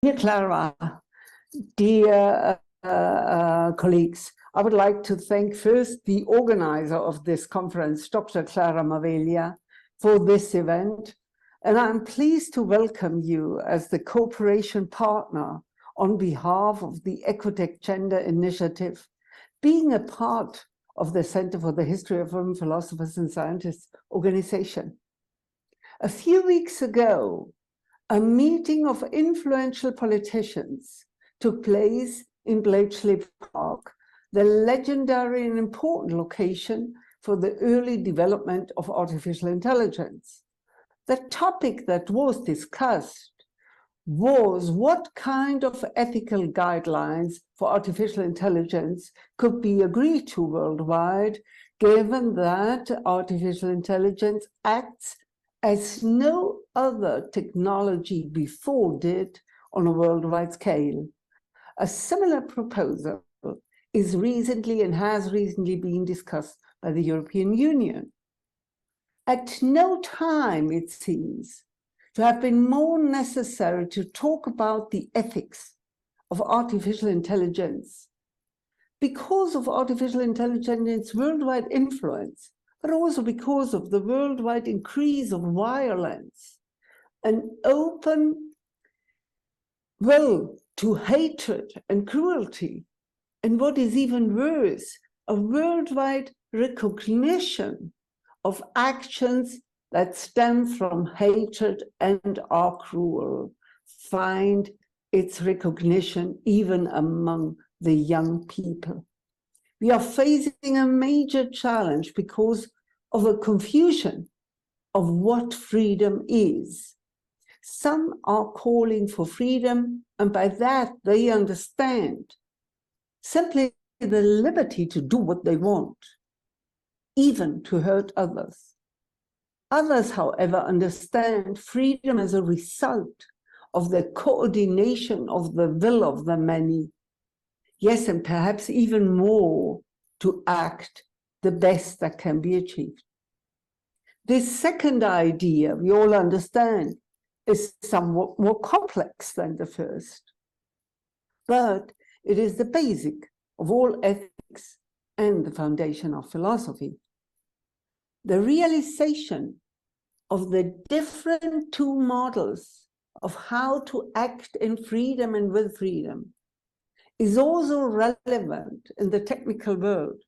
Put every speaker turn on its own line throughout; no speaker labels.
Dear Clara, dear colleagues, I would like to thank first the organizer of this conference, Dr. Clara Maveglia, for this event. And I'm pleased to welcome you as the cooperation partner on behalf of the EcoTechGender initiative, being a part of the Center for the History of Women Philosophers and Scientists organization. A few weeks ago, a meeting of influential politicians took place in Bletchley Park, the legendary and important location for the early development of artificial intelligence. The topic that was discussed was what kind of ethical guidelines for artificial intelligence could be agreed to worldwide, given that artificial intelligence acts as no other technology before did on a worldwide scale. A similar proposal is recently and has recently been discussed by the European Union. At no time, it seems, to have been more necessary to talk about the ethics of artificial intelligence because of artificial intelligence's worldwide influence, but also because of the worldwide increase of violence, an open will to hatred and cruelty, and what is even worse, a worldwide recognition of actions that stem from hatred and are cruel, find its recognition even among the young people. We are facing a major challenge because of a confusion of what freedom is. Some are calling for freedom, and by that they understand simply the liberty to do what they want, even to hurt others. Others, however, understand freedom as a result of the coordination of the will of the many. Yes, and perhaps even more, to act the best that can be achieved. This second idea, we all understand, is somewhat more complex than the first, but it is the basic of all ethics and the foundation of philosophy. The realization of the different two models of how to act in freedom and with freedom is also relevant in the technical world.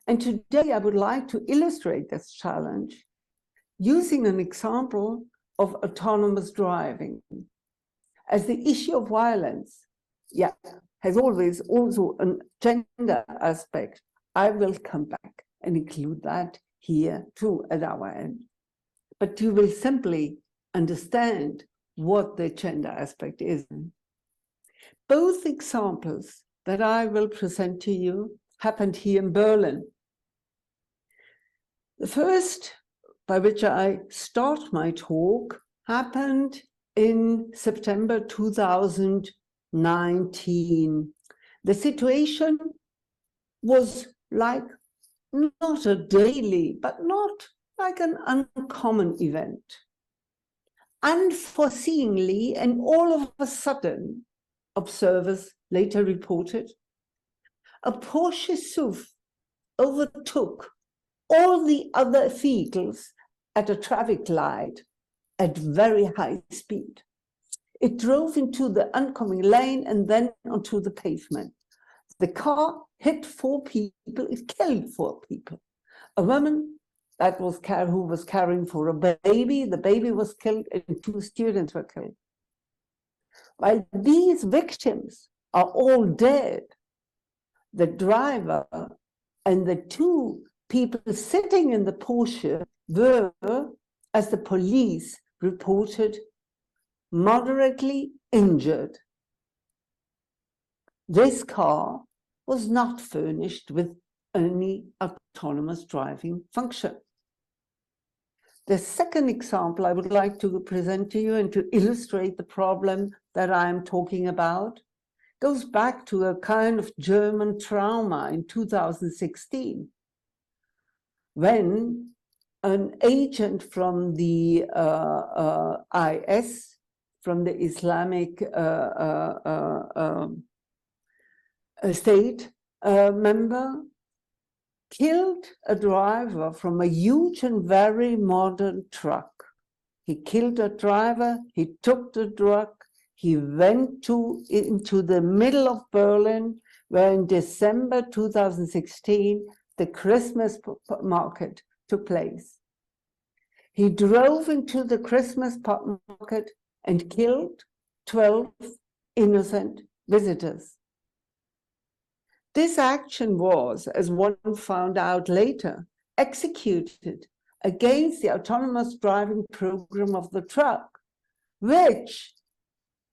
And today I would like to illustrate this challenge using an example of autonomous driving, as the issue of violence, has always also a gender aspect. I will come back and include that here too at our end. But you will simply understand what the gender aspect is. Both examples that I will present to you happened here in Berlin. The first, by which I start my talk, happened in September 2019. The situation was like not a daily, but not like an uncommon event. Unforeseeingly, and all of a sudden, observers later reported, a Porsche SUV overtook all the other vehicles at a traffic light at very high speed. It drove into the oncoming lane and then onto the pavement. The car hit 4 people, it killed 4 people. A woman who was caring for a baby, the baby was killed, and 2 students were killed. While these victims are all dead, the driver and the 2 people sitting in the Porsche were, as the police reported, moderately injured. This car was not furnished with any autonomous driving function. The second example I would like to present to you and to illustrate the problem that I'm talking about goes back to a kind of German trauma in 2016, when an agent from the IS from the Islamic state member, killed a driver from a huge and very modern truck. He killed a driver, he took the truck, he went into the middle of Berlin, where in December 2016, the Christmas market took place. He drove into the Christmas market and killed 12 innocent visitors. This action was, as one found out later, executed against the autonomous driving program of the truck, which,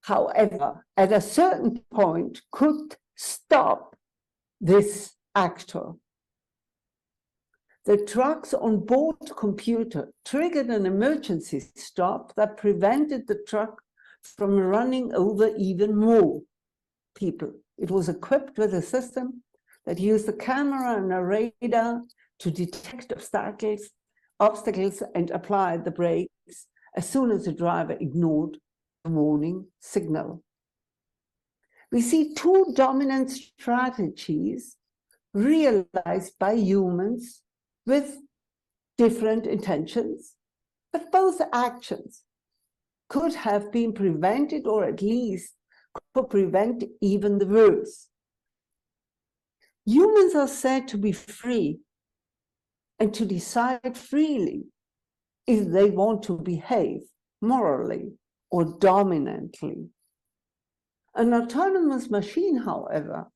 however, at a certain point could stop this actor. The truck's onboard computer triggered an emergency stop that prevented the truck from running over even more people. It was equipped with a system that used a camera and a radar to detect obstacles and apply the brakes as soon as the driver ignored the warning signal. We see two dominant strategies realized by humans with different intentions, but both actions could have been prevented, or at least could prevent even the worst. Humans are said to be free and to decide freely if they want to behave morally or dominantly. An autonomous machine, however,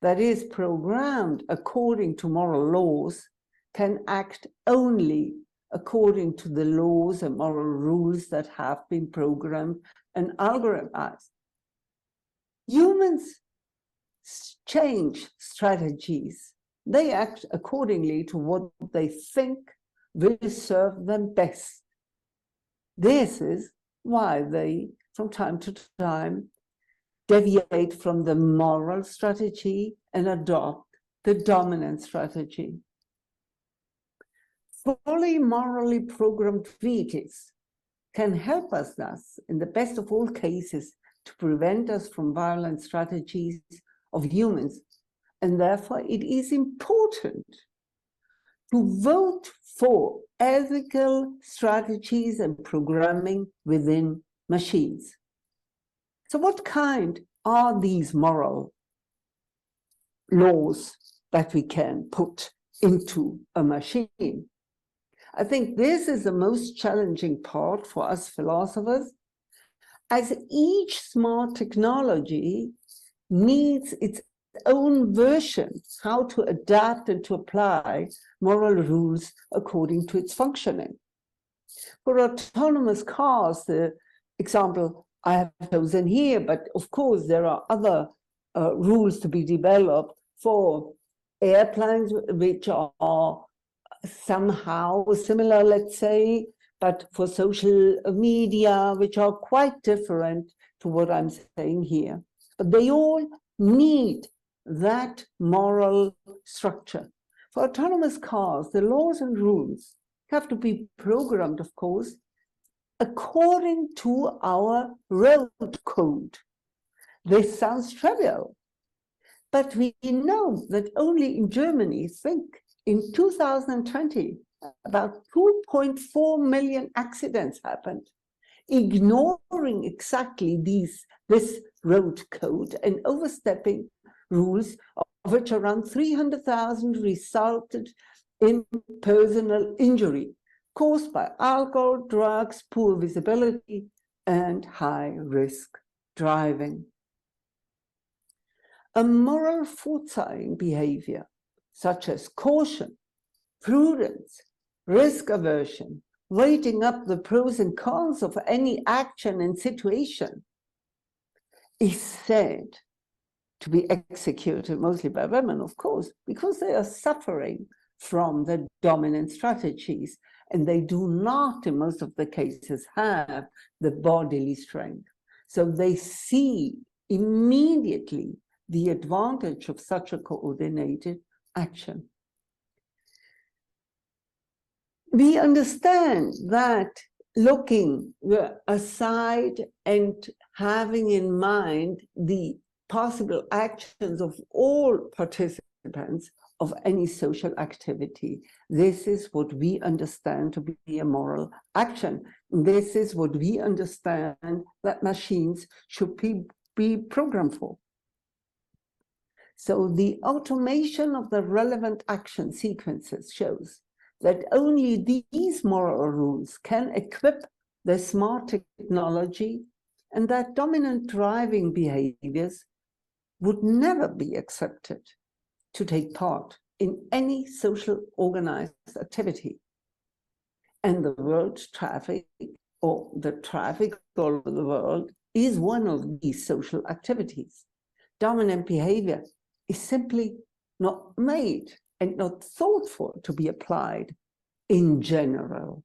that is programmed according to moral laws can act only according to the laws and moral rules that have been programmed and algorithmized. Humans change strategies. They act accordingly to what they think will serve them best. This is why they, from time to time, deviate from the moral strategy and adopt the dominant strategy. Fully morally programmed vehicles can help us thus, in the best of all cases, to prevent us from violent strategies of humans. And therefore, it is important to vote for ethical strategies and programming within machines. So what kind are these moral laws that we can put into a machine? I think this is the most challenging part for us philosophers, as each smart technology needs its own version, how to adapt and to apply moral rules according to its functioning. For autonomous cars, the example I have chosen here, but of course there are other rules to be developed for airplanes, which are somehow similar, let's say, but for social media, which are quite different to what I'm saying here. But they all need that moral structure. For autonomous cars, the laws and rules have to be programmed, of course, according to our road code. This sounds trivial, but we know that only in Germany, in 2020, about 2.4 million accidents happened, ignoring exactly this road code and overstepping rules, of which around 300,000 resulted in personal injury caused by alcohol, drugs, poor visibility, and high-risk driving. A moral foresighting behavior, such as caution, prudence, risk aversion, weighting up the pros and cons of any action and situation, is said to be executed mostly by women, of course, because they are suffering from the dominant strategies, and they do not, in most of the cases, have the bodily strength. So they see immediately the advantage of such a coordinated action. We understand that looking aside and having in mind the possible actions of all participants of any social activity. This is what we understand to be a moral action. This is what we understand that machines should be programmed for. So the automation of the relevant action sequences shows that only these moral rules can equip the smart technology, and that dominant driving behaviors would never be accepted to take part in any social organized activity. And the world traffic, or the traffic all over the world, is one of these social activities. Dominant behavior is simply not made and not thought for to be applied in general.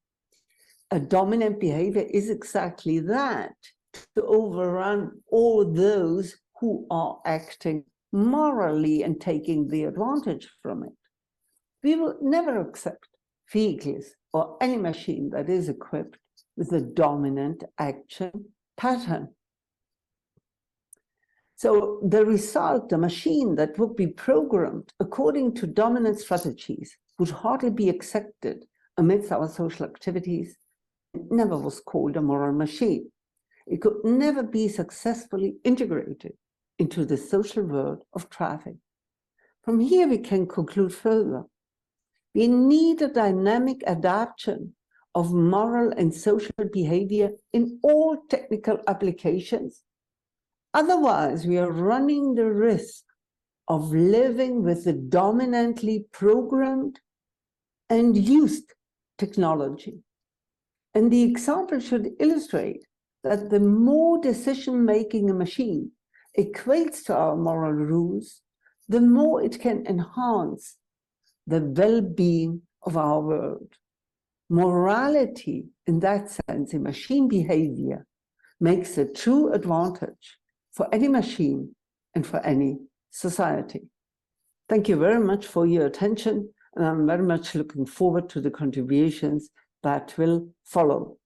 A dominant behavior is exactly that, to overrun all those who are acting morally and taking the advantage from it. We will never accept vehicles or any machine that is equipped with a dominant action pattern. So the result, the machine that would be programmed according to dominant strategies, would hardly be accepted amidst our social activities. It never was called a moral machine. It could never be successfully integrated into the social world of traffic. From here we can conclude further. We need a dynamic adaptation of moral and social behavior in all technical applications. Otherwise, we are running the risk of living with the dominantly programmed and used technology. And the example should illustrate that the more decision-making a machine equates to our moral rules, the more it can enhance the well-being of our world. Morality, in that sense, in machine behavior, makes a true advantage for any machine and for any society. Thank you very much for your attention, and I'm very much looking forward to the contributions that will follow.